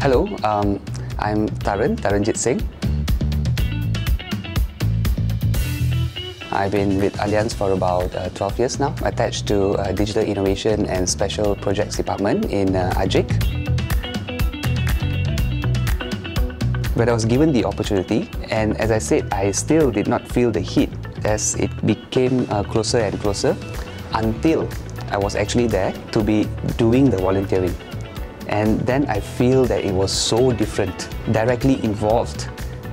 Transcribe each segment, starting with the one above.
Hello, I'm Taranjeet Singh. I've been with Allianz for about 12 years now, attached to Digital Innovation and Special Projects Department in AJIC. But I was given the opportunity, and as I said, I still did not feel the heat as it became closer and closer until I was actually there to be doing the volunteering. And then I feel that it was so different, directly involved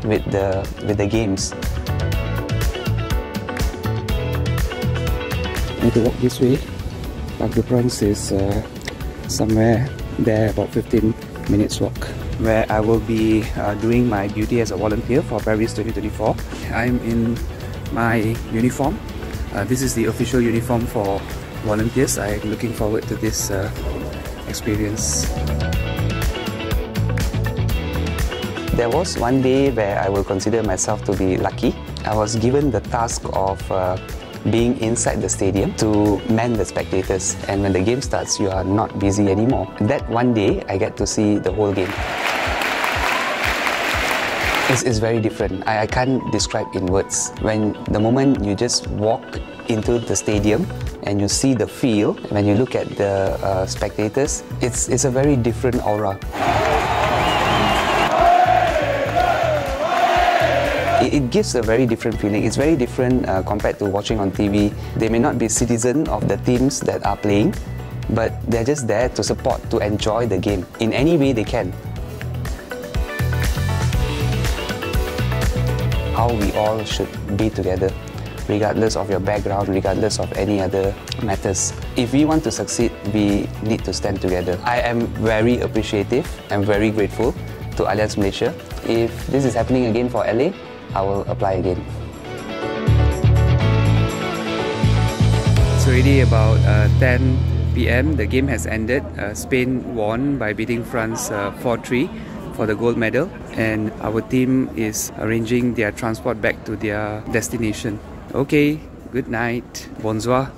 with the games. I need to walk this way. Parc de France is somewhere there, about 15 minutes walk, where I will be doing my duty as a volunteer for Paris 2024. I'm in my uniform. This is the official uniform for volunteers. I'm looking forward to this experience. There was one day where I will consider myself to be lucky. I was given the task of being inside the stadium to man the spectators, and when the game starts, you are not busy anymore. That one day, I get to see the whole game. It's very different. I can't describe in words. When the moment you just walk into the stadium and you see the feel, when you look at the spectators, it's a very different aura. It gives a very different feeling. It's very different compared to watching on TV. They may not be citizens of the teams that are playing, but they're just there to support, to enjoy the game in any way they can. How we all should be together, regardless of your background, regardless of any other matters. If we want to succeed, we need to stand together. I am very appreciative and very grateful to Allianz Malaysia. If this is happening again for LA, I will apply again. It's already about 10 PM. The game has ended. Spain won by beating France 4-3 for the gold medal, and our team is arranging their transport back to their destination. Okay, good night. Bonsoir.